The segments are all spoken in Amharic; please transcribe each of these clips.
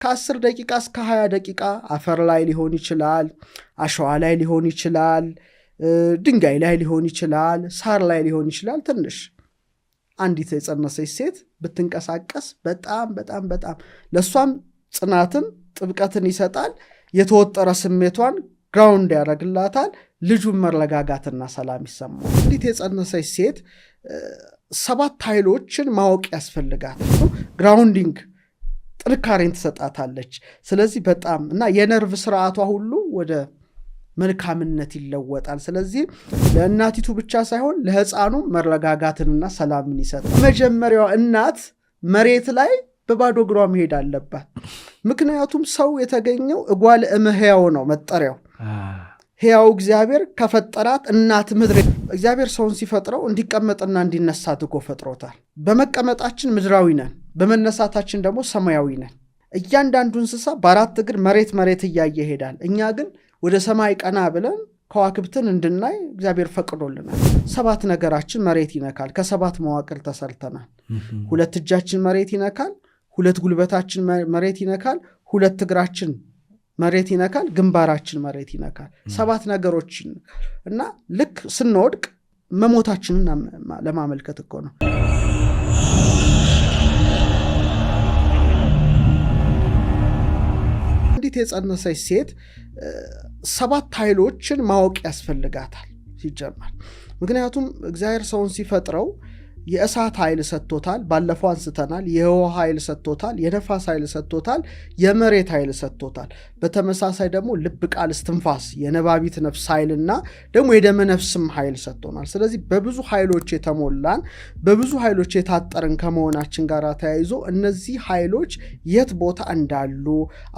ከ10 ደቂቃ እስከ 20 ደቂቃ አፈር ላይ ሊሆን ይችላል፣ አሸዋ ላይ ሊሆን ይችላል፣ ድንጋይ ላይ ሊሆን ይችላል፣ ሳር ላይ ሊሆን ይችላል። ትንሽ አንዲት የጸነሰች ሴት ብትንቀሳቀስ በጣም በጣም በጣም ለሷም ጽናትን ጥብቀትን ይሰጣል። የተወጠረ ስሜቷን ግራውንድ ያደርግላታል። ልጁን መረጋጋትና ሰላም ይሰማል። አንዲት የጸነሰች ሴት 7 ኃይሎችን ማወቅ ያስፈልጋታል። ግራውንዲንግ ጥንካሬን ትሰጣታለች። ስለዚህ በጣም እና የነርቭ ስርዓቷ ሁሉ ወደ መልካምነት ይለወጣል። ስለዚህ ለእናቲቱ ብቻ ሳይሆን ለሕፃኑ መረጋጋትንና ሰላምን ይሰጣል። መጀመሪያዋ እናት መሬት ላይ በባዶ እግሯ መሄድ አለባት። ምክንያቱም ሰው የተገኘው እጓለ እመሕያው ነው መጠሪያው። ሕያው እግዚአብሔር ከፈጠራት እናት ምድር እግዚአብሔር ሰውን ሲፈጥረው እንዲቀመጥና እንዲነሳ አድርጎ ፈጥሮታል። በመቀመጣችን ምድራዊ ነን፣ በመነሳታችን ደግሞ ሰማያዊ ነን። እያንዳንዱ እንስሳ በ4 እግር መሬት እያየ ይሄዳል። እኛ ግን ወደ ሰማይ ቀና ብለን ከዋክብትን እንድናይ እግዚአብሔር ፈቅዶልናል። 7 ነገራችን መሬት ይነካል። ከ7 መዋቅር ተሰርተናል። 2 እጃችን መሬት ይነካል፣ 2 ጉልበታችን መሬት ይነካል፣ 2 እግራችን መሬት ይነካል፣ ግንባራችን መሬት ይነካል። 7 ነገሮችን እና ልክ ስንወድቅ መሞታችንን ለማመልከት እኮ ነው። አንዲት የጸነሰች ሴት 7 ኃይሎችን ማወቅ ያስፈልጋታል ሲጀመር። ምክንያቱም እግዚአብሔር ሰውን ሲፈጥረው የእሳት ኃይል ሰጥቶታል፣ ባለፈው አንስተናል። የውሃ ኃይል ሰጥቶታል፣ የነፋስ ኃይል ሰጥቶታል፣ የመሬት ኃይል ሰጥቶታል። በተመሳሳይ ደግሞ ልብ፣ ቃል፣ እስትንፋስ፣ የነባቢት ነፍስ ኃይልና ደግሞ የደመ ነፍስም ኃይል ሰጥቶናል። ስለዚህ በብዙ ኃይሎች የተሞላን በብዙ ኃይሎች የታጠርን ከመሆናችን ጋር ተያይዞ እነዚህ ኃይሎች የት ቦታ እንዳሉ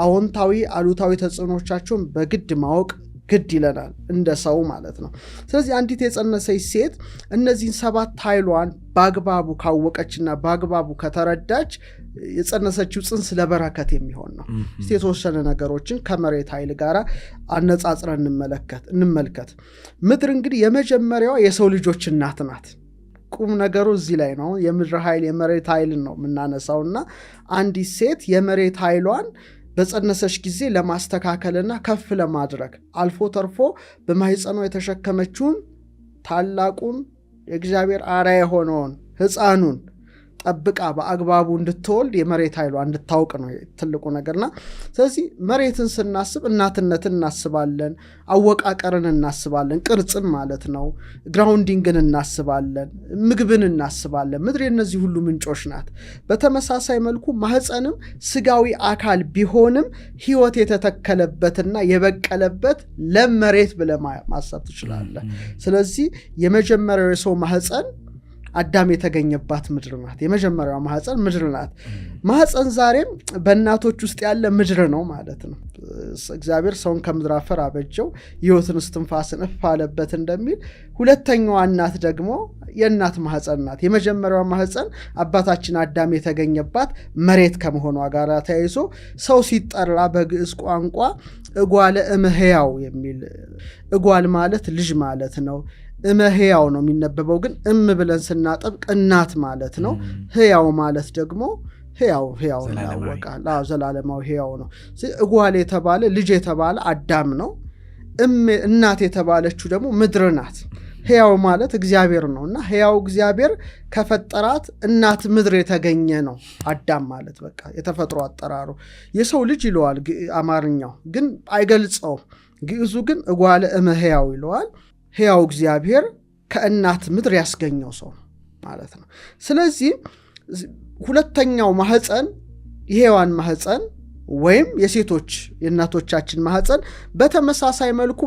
አዎንታዊ አሉታዊ ተጽዕኖቻቸውን በግድ ማወቅ ግድ ይለናል እንደ ሰው ማለት ነው። ስለዚህ አንዲት የጸነሰች ሴት እነዚህን 7 ኃይሏን በአግባቡ ካወቀችና በአግባቡ ከተረዳች የጸነሰችው ጽንስ ለበረከት የሚሆን ነው። እስቲ የተወሰነ ነገሮችን ከመሬት ኃይል ጋር አነጻጽረን እንመልከት። ምድር እንግዲህ የመጀመሪያዋ የሰው ልጆች እናት ናት። ቁም ነገሩ እዚህ ላይ ነው። የምድር ኃይል የመሬት ኃይልን ነው የምናነሳውና አንዲት ሴት የመሬት ኃይሏን በጸነሰች ጊዜ ለማስተካከልና ከፍ ለማድረግ አልፎ ተርፎ በማህፀኗ የተሸከመችውን ታላቁን የእግዚአብሔር አርአያ የሆነውን ሕፃኑን ጠብቃ በአግባቡ እንድትወልድ የመሬት ኃይሏ እንድታውቅ ነው ትልቁ ነገርና ስለዚህ መሬትን ስናስብ እናትነትን እናስባለን፣ አወቃቀርን እናስባለን፣ ቅርጽን ማለት ነው፣ ግራውንዲንግን እናስባለን፣ ምግብን እናስባለን። ምድር የነዚህ ሁሉ ምንጮች ናት። በተመሳሳይ መልኩ ማህፀንም ስጋዊ አካል ቢሆንም ህይወት የተተከለበትና የበቀለበት ለም መሬት ብለህ ማሰብ ትችላለህ። ስለዚህ የመጀመሪያው የሰው ማህፀን አዳም የተገኘባት ምድር ናት። የመጀመሪያው ማህፀን ምድር ናት። ማህፀን ዛሬም በእናቶች ውስጥ ያለ ምድር ነው ማለት ነው። እግዚአብሔር ሰውን ከምድር አፈር አበጀው ሕይወትን እስትንፋስን እፍ አለበት እንደሚል ሁለተኛዋ እናት ደግሞ የእናት ማህፀን ናት። የመጀመሪያው ማህፀን አባታችን አዳም የተገኘባት መሬት ከመሆኗ ጋር ተያይዞ ሰው ሲጠራ በግዕዝ ቋንቋ እጓለ እመሕያው የሚል እጓል ማለት ልጅ ማለት ነው። እመሕያው ነው የሚነበበው፣ ግን ብለን ስናጠብቅ እናት ማለት ነው። ሕያው ማለት ደግሞ ሕያው ያወቃል። ዘላለማዊ ሕያው ነው። እጓል የተባለ ልጅ የተባለ አዳም ነው። እናት የተባለችው ደግሞ ምድር ናት። ሕያው ማለት እግዚአብሔር ነው እና ሕያው እግዚአብሔር ከፈጠራት እናት ምድር የተገኘ ነው አዳም ማለት። በቃ የተፈጥሮ አጠራሩ የሰው ልጅ ይለዋል አማርኛው፣ ግን አይገልጸውም። ግዕዙ ግን እጓለ እመሕያው ይለዋል። ሕያው እግዚአብሔር ከእናት ምድር ያስገኘው ሰው ማለት ነው። ስለዚህ ሁለተኛው ማህፀን የሔዋን ማህፀን ወይም የሴቶች የእናቶቻችን ማህፀን በተመሳሳይ መልኩ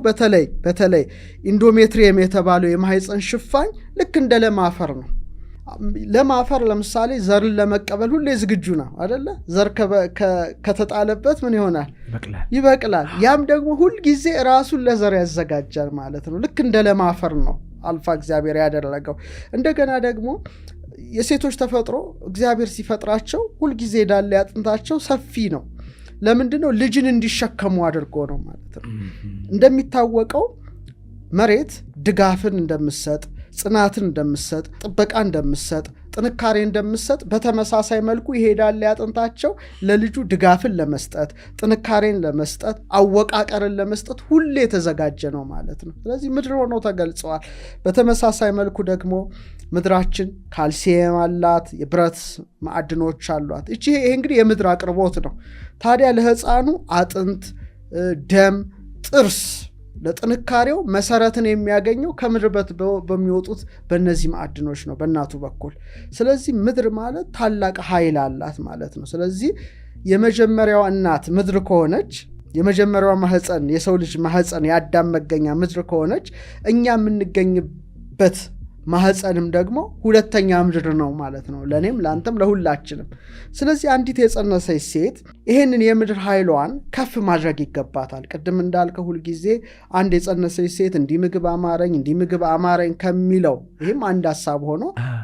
በተለይ ኢንዶሜትሪየም የተባለው የማህፀን ሽፋኝ ልክ እንደ ለም አፈር ነው። ለም አፈር ለምሳሌ ዘርን ለመቀበል ሁሌ ዝግጁ ነው አይደለ? ዘር ከተጣለበት ምን ይሆናል? ይበቅላል። ያም ደግሞ ሁል ጊዜ ራሱን ለዘር ያዘጋጃል ማለት ነው። ልክ እንደ ለም አፈር ነው አልፋ እግዚአብሔር ያደረገው። እንደገና ደግሞ የሴቶች ተፈጥሮ እግዚአብሔር ሲፈጥራቸው ሁል ጊዜ ዳሌ አጥንታቸው ሰፊ ነው። ለምንድነው? ልጅን እንዲሸከሙ አድርጎ ነው ማለት ነው። እንደሚታወቀው መሬት ድጋፍን እንደምትሰጥ ጽናትን እንደምትሰጥ፣ ጥበቃ እንደምትሰጥ፣ ጥንካሬ እንደምትሰጥ በተመሳሳይ መልኩ ይሄዳል ያጥንታቸው ለልጁ ድጋፍን ለመስጠት፣ ጥንካሬን ለመስጠት፣ አወቃቀርን ለመስጠት ሁሌ የተዘጋጀ ነው ማለት ነው። ስለዚህ ምድር ሆነው ተገልጸዋል። በተመሳሳይ መልኩ ደግሞ ምድራችን ካልሲየም አላት፣ የብረት ማዕድኖች አሏት። ይሄ እንግዲህ የምድር አቅርቦት ነው። ታዲያ ለሕፃኑ አጥንት፣ ደም፣ ጥርስ ለጥንካሬው መሰረትን የሚያገኘው ከምድር በሚወጡት በእነዚህ ማዕድኖች ነው በእናቱ በኩል። ስለዚህ ምድር ማለት ታላቅ ኃይል አላት ማለት ነው። ስለዚህ የመጀመሪያዋ እናት ምድር ከሆነች፣ የመጀመሪያዋ ማህፀን የሰው ልጅ ማህፀን የአዳም መገኛ ምድር ከሆነች፣ እኛ የምንገኝበት ማህፀንም ደግሞ ሁለተኛ ምድር ነው ማለት ነው፣ ለእኔም ለአንተም ለሁላችንም። ስለዚህ አንዲት የጸነሰች ሴት ይህንን የምድር ኃይሏን ከፍ ማድረግ ይገባታል። ቅድም እንዳልከ ሁልጊዜ አንድ የጸነሰች ሴት እንዲህ ምግብ አማረኝ ከሚለው ይህም አንድ ሀሳብ ሆኖ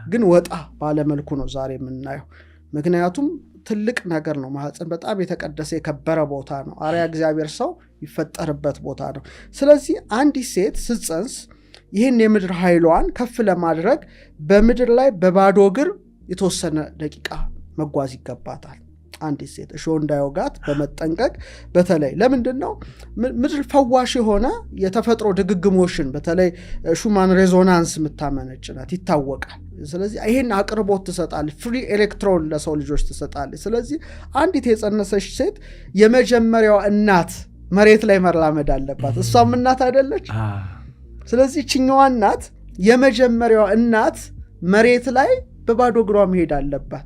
ግን ወጣ ባለመልኩ ነው ዛሬ የምናየው። ምክንያቱም ትልቅ ነገር ነው። ማህፀን በጣም የተቀደሰ የከበረ ቦታ ነው። አርያ እግዚአብሔር ሰው ይፈጠርበት ቦታ ነው። ስለዚህ አንዲት ሴት ስትጸንስ ይህን የምድር ኃይሏን ከፍ ለማድረግ በምድር ላይ በባዶ እግር የተወሰነ ደቂቃ መጓዝ ይገባታል። አንዲት ሴት እሾህ እንዳይወጋት በመጠንቀቅ በተለይ ለምንድን ነው ምድር ፈዋሽ የሆነ የተፈጥሮ ድግግሞሽን በተለይ ሹማን ሬዞናንስ የምታመነጭ ናት፣ ይታወቃል። ስለዚህ ይህን አቅርቦት ትሰጣለች፣ ፍሪ ኤሌክትሮን ለሰው ልጆች ትሰጣለች። ስለዚህ አንዲት የጸነሰች ሴት የመጀመሪያዋ እናት መሬት ላይ መራመድ አለባት። እሷም እናት አይደለች? ስለዚህ ችኛዋ እናት የመጀመሪያዋ እናት መሬት ላይ በባዶ እግሯ መሄድ አለባት።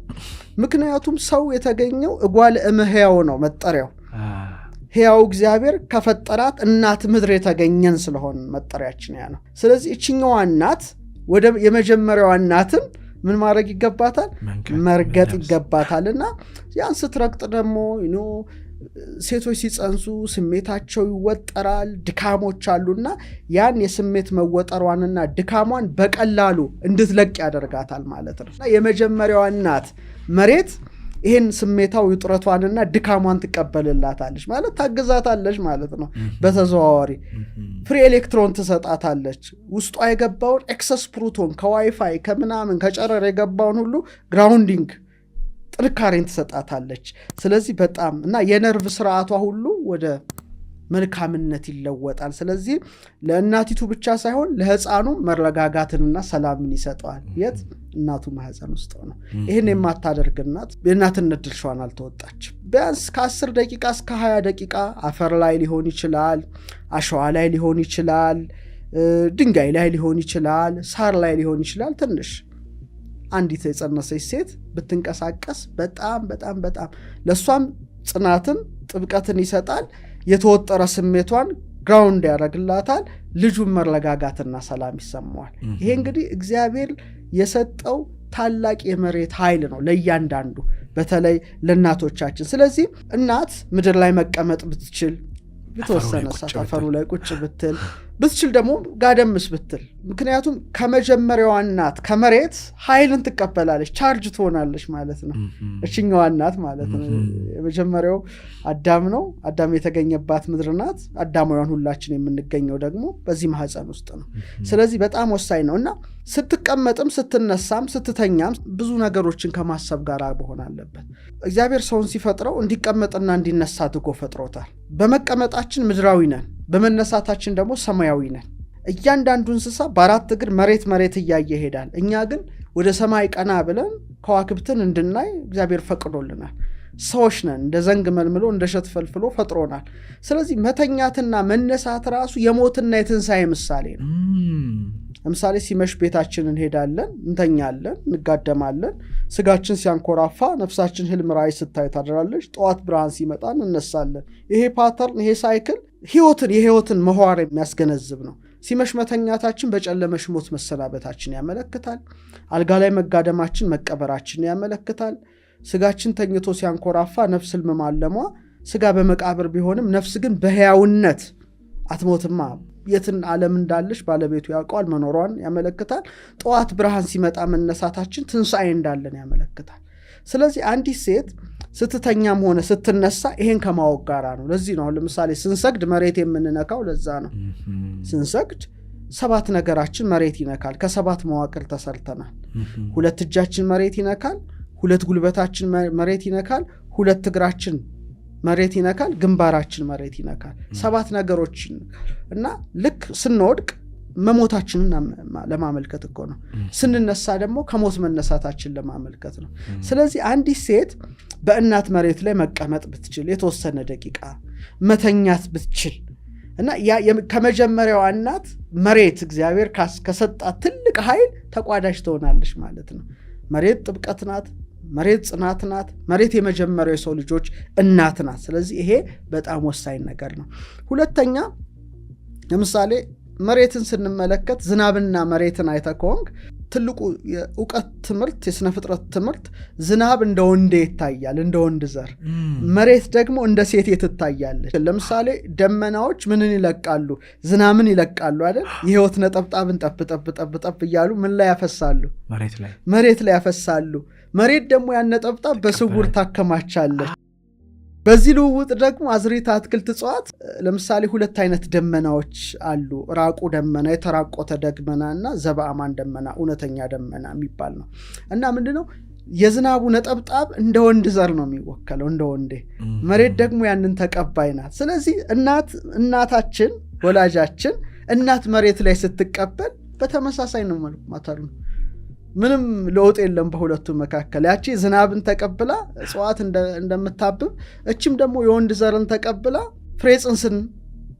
ምክንያቱም ሰው የተገኘው እጓለ እመሕያው ነው መጠሪያው። ሕያው እግዚአብሔር ከፈጠራት እናት ምድር የተገኘን ስለሆን መጠሪያችን ያ ነው። ስለዚህ ችኛዋ እናት ወደ የመጀመሪያዋ እናትን ምን ማድረግ ይገባታል? መርገጥ ይገባታልና ያን ስትረግጥ ደግሞ ሴቶች ሲጸንሱ ስሜታቸው ይወጠራል፣ ድካሞች አሉና ያን የስሜት መወጠሯንና ድካሟን በቀላሉ እንድትለቅ ያደርጋታል ማለት ነው። የመጀመሪያዋ እናት መሬት ይህን ስሜታዊ ውጥረቷንና ድካሟን ትቀበልላታለች ማለት ታግዛታለች ማለት ነው። በተዘዋዋሪ ፍሪ ኤሌክትሮን ትሰጣታለች። ውስጧ የገባውን ኤክሰስ ፕሮቶን ከዋይፋይ ከምናምን ከጨረር የገባውን ሁሉ ግራውንዲንግ ጥንካሬን ትሰጣታለች። ስለዚህ በጣም እና የነርቭ ስርዓቷ ሁሉ ወደ መልካምነት ይለወጣል። ስለዚህ ለእናቲቱ ብቻ ሳይሆን ለሕፃኑ መረጋጋትንና ሰላምን ይሰጠዋል። የት? እናቱ ማህፀን ውስጥ ነው። ይህን የማታደርግ እናት የእናትነት ድርሻዋን አልተወጣችም። ቢያንስ ከ10 ደቂቃ እስከ 20 ደቂቃ አፈር ላይ ሊሆን ይችላል፣ አሸዋ ላይ ሊሆን ይችላል፣ ድንጋይ ላይ ሊሆን ይችላል፣ ሳር ላይ ሊሆን ይችላል። ትንሽ አንዲት የጸነሰች ሴት ብትንቀሳቀስ በጣም በጣም በጣም ለእሷም ጽናትን ጥብቀትን ይሰጣል። የተወጠረ ስሜቷን ግራውንድ ያደርግላታል። ልጁን መረጋጋትና ሰላም ይሰማዋል። ይሄ እንግዲህ እግዚአብሔር የሰጠው ታላቅ የመሬት ኃይል ነው ለእያንዳንዱ፣ በተለይ ለእናቶቻችን። ስለዚህ እናት ምድር ላይ መቀመጥ ብትችል የተወሰነ ሰዓት አፈሩ ላይ ቁጭ ብትችል ደግሞ ጋደምስ ብትል፣ ምክንያቱም ከመጀመሪያዋ እናት ከመሬት ኃይልን ትቀበላለች፣ ቻርጅ ትሆናለች ማለት ነው። እችኛዋ እናት ማለት ነው። የመጀመሪያው አዳም ነው። አዳም የተገኘባት ምድር ናት። አዳማውያን ሁላችን የምንገኘው ደግሞ በዚህ ማህፀን ውስጥ ነው። ስለዚህ በጣም ወሳኝ ነው እና ስትቀመጥም ስትነሳም ስትተኛም ብዙ ነገሮችን ከማሰብ ጋር መሆን አለበት። እግዚአብሔር ሰውን ሲፈጥረው እንዲቀመጥና እንዲነሳ አድርጎ ፈጥሮታል። በመቀመጣችን ምድራዊ ነን፣ በመነሳታችን ደግሞ ሰማያዊ ነን። እያንዳንዱ እንስሳ በአራት እግር መሬት እያየ ይሄዳል። እኛ ግን ወደ ሰማይ ቀና ብለን ከዋክብትን እንድናይ እግዚአብሔር ፈቅዶልናል። ሰዎች ነን። እንደ ዘንግ መልምሎ እንደ እሸት ፈልፍሎ ፈጥሮናል። ስለዚህ መተኛትና መነሳት ራሱ የሞትና የትንሣኤ ምሳሌ ነው። ለምሳሌ ሲመሽ ቤታችን እንሄዳለን፣ እንተኛለን፣ እንጋደማለን። ስጋችን ሲያንኮራፋ ነፍሳችን ህልም ራእይ ስታይ ታድራለች። ጠዋት ብርሃን ሲመጣ እንነሳለን። ይሄ ፓተርን፣ ይሄ ሳይክል የህይወትን መዋር የሚያስገነዝብ ነው። ሲመሽ መተኛታችን በጨለመሽ ሞት መሰናበታችን ያመለክታል። አልጋ ላይ መጋደማችን መቀበራችን ያመለክታል። ስጋችን ተኝቶ ሲያንኮራፋ ነፍስ ህልም ማለሟ፣ ስጋ በመቃብር ቢሆንም ነፍስ ግን በሕያውነት አትሞትማ፣ የትን ዓለም እንዳለች ባለቤቱ ያውቀዋል፣ መኖሯን ያመለክታል። ጠዋት ብርሃን ሲመጣ መነሳታችን ትንሣኤ እንዳለን ያመለክታል። ስለዚህ አንዲት ሴት ስትተኛም ሆነ ስትነሳ ይሄን ከማወቅ ጋራ ነው። ለዚህ ነው ለምሳሌ ስንሰግድ መሬት የምንነካው፣ ለዛ ነው። ስንሰግድ 7 ነገራችን መሬት ይነካል። ከ7 መዋቅር ተሰርተናል። 2 እጃችን መሬት ይነካል፣ 2 ጉልበታችን መሬት ይነካል፣ 2 እግራችን መሬት ይነካል፣ ግንባራችን መሬት ይነካል። 7 ነገሮች እና ልክ ስንወድቅ መሞታችንን ለማመልከት እኮ ነው። ስንነሳ ደግሞ ከሞት መነሳታችን ለማመልከት ነው። ስለዚህ አንዲት ሴት በእናት መሬት ላይ መቀመጥ ብትችል የተወሰነ ደቂቃ መተኛት ብትችል እና ከመጀመሪያዋ እናት መሬት እግዚአብሔር ከሰጣት ትልቅ ኃይል ተቋዳሽ ትሆናለች ማለት ነው። መሬት ጥብቀት ናት፣ መሬት ጽናት ናት፣ መሬት የመጀመሪያው የሰው ልጆች እናት ናት። ስለዚህ ይሄ በጣም ወሳኝ ነገር ነው። ሁለተኛ ለምሳሌ መሬትን ስንመለከት ዝናብና መሬትን አይተከውንግ ትልቁ የእውቀት ትምህርት የስነ ፍጥረት ትምህርት ዝናብ እንደ ወንዴ ይታያል፣ እንደ ወንድ ዘር፣ መሬት ደግሞ እንደ ሴት ትታያለች። ለምሳሌ ደመናዎች ምንን ይለቃሉ? ዝናብን ይለቃሉ አይደል? የህይወት ነጠብጣብን ጠብ እያሉ ምን ላይ ያፈሳሉ? መሬት ላይ ያፈሳሉ። መሬት ደግሞ ያን ነጠብጣብ በስውር ታከማቻለች። በዚህ ልውውጥ ደግሞ አዝሪት፣ አትክልት፣ እጽዋት ለምሳሌ 2 አይነት ደመናዎች አሉ። ራቁ ደመና፣ የተራቆተ ደመና እና ዘበአማን ደመና፣ እውነተኛ ደመና የሚባል ነው። እና ምንድነው የዝናቡ ነጠብጣብ እንደ ወንድ ዘር ነው የሚወከለው፣ እንደ ወንዴ። መሬት ደግሞ ያንን ተቀባይ ናት። ስለዚህ እናታችን ወላጃችን እናት መሬት ላይ ስትቀበል በተመሳሳይ ነው ማለት ነው። ምንም ለውጥ የለም በሁለቱ መካከል። ያቺ ዝናብን ተቀብላ እጽዋት እንደምታብብ እችም ደግሞ የወንድ ዘርን ተቀብላ ፍሬ ጽንስን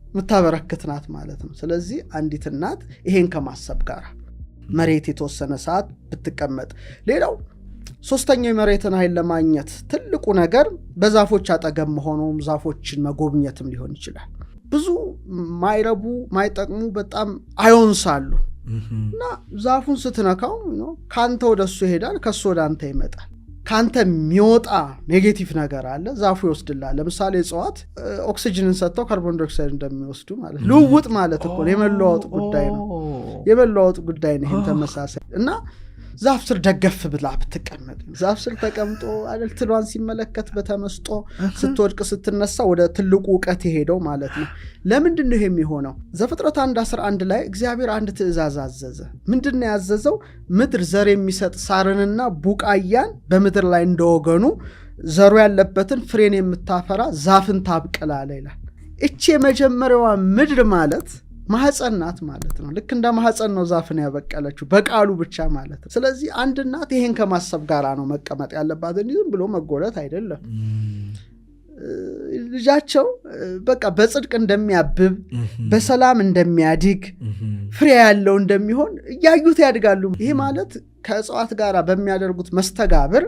የምታበረክት ናት ማለት ነው። ስለዚህ አንዲት እናት ይሄን ከማሰብ ጋር መሬት የተወሰነ ሰዓት ብትቀመጥ። ሌላው ሶስተኛው የመሬትን ኃይል ለማግኘት ትልቁ ነገር በዛፎች አጠገብ መሆኑም ዛፎችን መጎብኘትም ሊሆን ይችላል። ብዙ ማይረቡ ማይጠቅሙ በጣም አዮንስ አሉ እና ዛፉን ስትነካው ካንተ ወደሱ ይሄዳል፣ ከሱ ወደ አንተ ይመጣል። ካንተ የሚወጣ ኔጌቲቭ ነገር አለ፣ ዛፉ ይወስድላል። ለምሳሌ እጽዋት ኦክሲጅንን ሰጥተው ካርቦን ዳይኦክሳይድ እንደሚወስዱ ማለት ልውውጥ ማለት እኮ የመለዋወጥ ጉዳይ ነው። የመለዋወጥ ጉዳይ ነው። ይሄን ተመሳሳይ እና ዛፍ ስር ደገፍ ብላ ብትቀመጥ፣ ዛፍ ስር ተቀምጦ አይደል ትሏን ሲመለከት በተመስጦ ስትወድቅ ስትነሳ ወደ ትልቁ ዕውቀት የሄደው ማለት ነው። ለምንድን ነው ይሄ የሚሆነው? ዘፍጥረት 1:11 ላይ እግዚአብሔር አንድ ትእዛዝ አዘዘ። ምንድን ነው ያዘዘው? ምድር ዘር የሚሰጥ ሳርንና ቡቃያን በምድር ላይ እንደወገኑ ዘሩ ያለበትን ፍሬን የምታፈራ ዛፍን ታብቅላለ ይላል። እቺ የመጀመሪያዋ ምድር ማለት ማህፀን ናት ማለት ነው። ልክ እንደ ማህፀን ነው ዛፍን ያበቀለችው በቃሉ ብቻ ማለት ነው። ስለዚህ አንድ እናት ይሄን ከማሰብ ጋር ነው መቀመጥ ያለባት እንጂ ዝም ብሎ መጎለት አይደለም። ልጃቸው በቃ በጽድቅ እንደሚያብብ በሰላም እንደሚያድግ ፍሬ ያለው እንደሚሆን እያዩት ያድጋሉ። ይሄ ማለት ከእጽዋት ጋር በሚያደርጉት መስተጋብር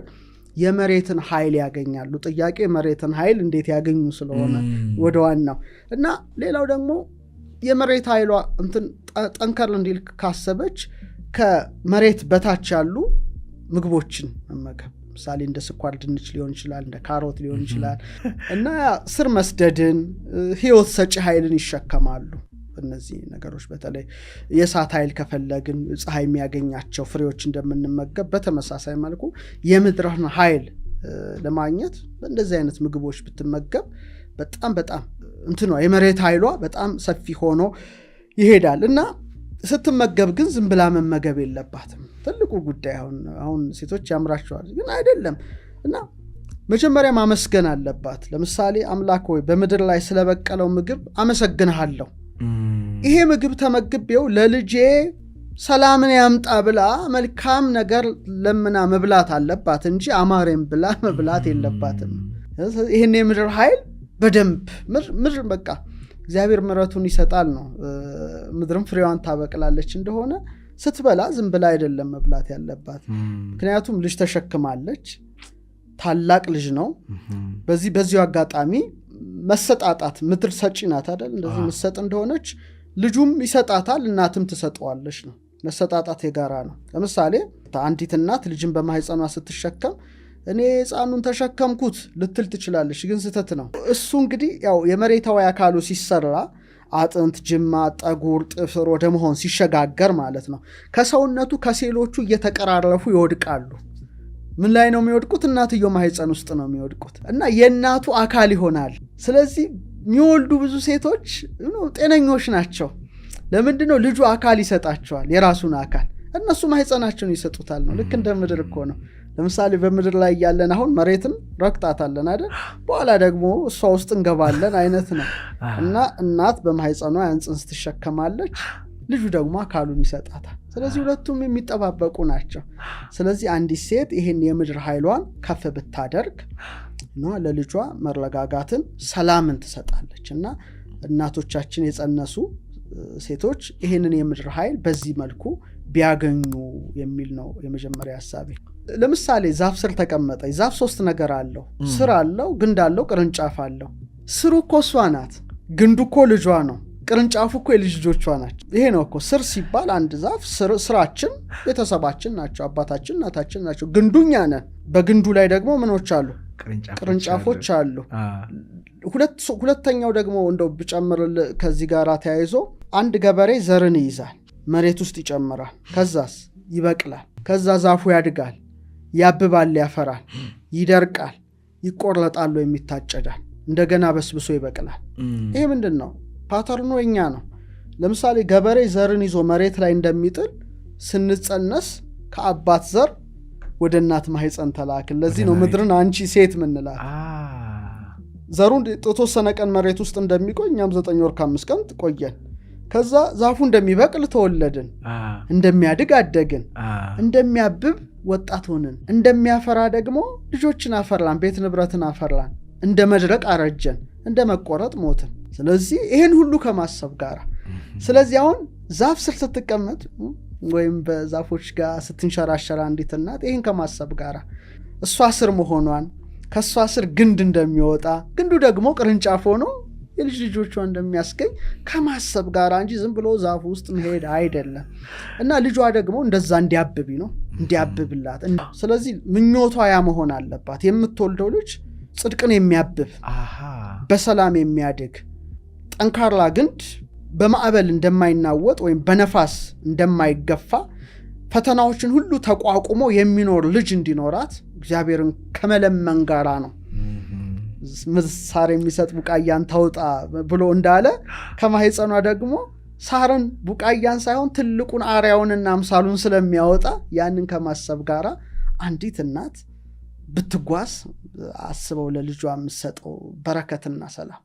የመሬትን ኃይል ያገኛሉ። ጥያቄ የመሬትን ኃይል እንዴት ያገኙ ስለሆነ ወደ ዋናው እና ሌላው ደግሞ የመሬት ኃይሏ ጠንከር እንዲል ካሰበች ከመሬት በታች ያሉ ምግቦችን መመገብ፣ ምሳሌ እንደ ስኳር ድንች ሊሆን ይችላል፣ እንደ ካሮት ሊሆን ይችላል እና ስር መስደድን ህይወት ሰጪ ኃይልን ይሸከማሉ። እነዚህ ነገሮች በተለይ የእሳት ኃይል ከፈለግን ፀሐይ የሚያገኛቸው ፍሬዎች እንደምንመገብ በተመሳሳይ መልኩ የምድርን ኃይል ለማግኘት እንደዚህ አይነት ምግቦች ብትመገብ በጣም የመሬት ኃይሏ በጣም ሰፊ ሆኖ ይሄዳል። እና ስትመገብ ግን ዝም ብላ መመገብ የለባትም። ትልቁ ጉዳይ አሁን ሴቶች ያምራቸዋል ግን አይደለም። እና መጀመሪያ ማመስገን አለባት። ለምሳሌ አምላክ ሆይ በምድር ላይ ስለበቀለው ምግብ አመሰግንሃለሁ፣ ይሄ ምግብ ተመግቤው ለልጄ ሰላምን ያምጣ ብላ መልካም ነገር ለምና መብላት አለባት እንጂ አማሬም ብላ መብላት የለባትም። ይሄን የምድር ኃይል በደንብ ምድር በቃ እግዚአብሔር ምሕረቱን ይሰጣል ነው። ምድርም ፍሬዋን ታበቅላለች እንደሆነ ስትበላ ዝም ብላ አይደለም መብላት ያለባት። ምክንያቱም ልጅ ተሸክማለች፣ ታላቅ ልጅ ነው። በዚሁ አጋጣሚ መሰጣጣት ምድር ሰጪ ናት አይደል? እንደዚህ መሰጥ እንደሆነች ልጁም ይሰጣታል፣ እናትም ትሰጠዋለች ነው። መሰጣጣት የጋራ ነው። ለምሳሌ አንዲት እናት ልጅን በማህፀኗ ስትሸከም እኔ ሕፃኑን ተሸከምኩት ልትል ትችላለች፣ ግን ስህተት ነው። እሱ እንግዲህ ያው የመሬታዊ አካሉ ሲሰራ አጥንት፣ ጅማት፣ ጠጉር፣ ጥፍር ወደ መሆን ሲሸጋገር ማለት ነው ከሰውነቱ ከሴሎቹ እየተቀራረፉ ይወድቃሉ። ምን ላይ ነው የሚወድቁት? እናትየው ማህፀን ውስጥ ነው የሚወድቁት እና የእናቱ አካል ይሆናል። ስለዚህ የሚወልዱ ብዙ ሴቶች ጤነኞች ናቸው። ለምንድነው ልጁ አካል ይሰጣቸዋል የራሱን አካል እነሱ ማህፀናቸውን ይሰጡታል ነው ልክ እንደ ምድር እኮ ነው ለምሳሌ በምድር ላይ ያለን አሁን መሬትን ረክጣታለን አይደል በኋላ ደግሞ እሷ ውስጥ እንገባለን አይነት ነው እና እናት በማህፀኗ ያን ጽንስ ትሸከማለች ልጁ ደግሞ አካሉን ይሰጣታል ስለዚህ ሁለቱም የሚጠባበቁ ናቸው ስለዚህ አንዲት ሴት ይሄን የምድር ኃይሏን ከፍ ብታደርግ ነው ለልጇ መረጋጋትን ሰላምን ትሰጣለች እና እናቶቻችን የጸነሱ ሴቶች ይሄንን የምድር ኃይል በዚህ መልኩ ቢያገኙ የሚል ነው የመጀመሪያ ሐሳቤ ለምሳሌ ዛፍ ስር ተቀመጠ ዛፍ ሶስት ነገር አለው ስር አለው ግንድ አለው ቅርንጫፍ አለው ስሩ እኮ እሷ ናት ግንዱ እኮ ልጇ ነው ቅርንጫፉ እኮ የልጅ ልጆቿ ናቸው ይሄ ነው እኮ ስር ሲባል አንድ ዛፍ ስራችን ቤተሰባችን ናቸው አባታችን እናታችን ናቸው ግንዱኛ ነን በግንዱ ላይ ደግሞ ምኖች አሉ ቅርንጫፎች አሉ ሁለተኛው ደግሞ እንደው ብጨምር ከዚህ ጋር ተያይዞ አንድ ገበሬ ዘርን ይይዛል መሬት ውስጥ ይጨምራል ከዛስ ይበቅላል ከዛ ዛፉ ያድጋል ያብባል ያፈራል ይደርቃል ይቆረጣል ወይም ይታጨዳል እንደገና በስብሶ ይበቅላል ይሄ ምንድነው ፓተርኑ የኛ ነው ለምሳሌ ገበሬ ዘርን ይዞ መሬት ላይ እንደሚጥል ስንጸነስ ከአባት ዘር ወደ እናት ማህፀን ተላክን ለዚህ ነው ምድርን አንቺ ሴት ምንላት ዘሩን ተወሰነ ቀን መሬት ውስጥ እንደሚቆይ እኛም 9 ወር ከ5 ቀን ቆየን ከዛ ዛፉ እንደሚበቅል ተወለድን እንደሚያድግ አደግን እንደሚያብብ ወጣት ሆነን እንደሚያፈራ ደግሞ ልጆችን አፈራን ቤት ንብረትን አፈራን እንደመድረቅ አረጀን እንደመቆረጥ ሞትን ስለዚህ ይሄን ሁሉ ከማሰብ ጋር ስለዚህ አሁን ዛፍ ስር ስትቀመጥ ወይም በዛፎች ጋር ስትንሸራሸራ አንዲት እናት ይሄን ከማሰብ ጋር እሷ ስር መሆኗን ከሷ ስር ግንድ እንደሚወጣ ግንዱ ደግሞ ቅርንጫፍ ሆኖ የልጅ ልጆቿ እንደሚያስገኝ ከማሰብ ጋር እንጂ ዝም ብሎ ዛፍ ውስጥ መሄድ አይደለም እና ልጇ ደግሞ እንደዛ እንዲያብብ ነው እንዲያብብላት ስለዚህ ምኞቷ ያ መሆን አለባት የምትወልደው ልጅ ጽድቅን የሚያብብ በሰላም የሚያድግ ጠንካራ ግንድ በማዕበል እንደማይናወጥ ወይም በነፋስ እንደማይገፋ ፈተናዎችን ሁሉ ተቋቁሞ የሚኖር ልጅ እንዲኖራት እግዚአብሔርን ከመለመን ጋራ ነው ምሳር የሚሰጥ ቡቃያን ታውጣ ብሎ እንዳለ ከማህፀኗ ደግሞ ሳርን ቡቃያን ሳይሆን ትልቁን አርያውንና አምሳሉን ስለሚያወጣ ያንን ከማሰብ ጋራ አንዲት እናት ብትጓዝ አስበው ለልጇ የምትሰጠው በረከትና ሰላም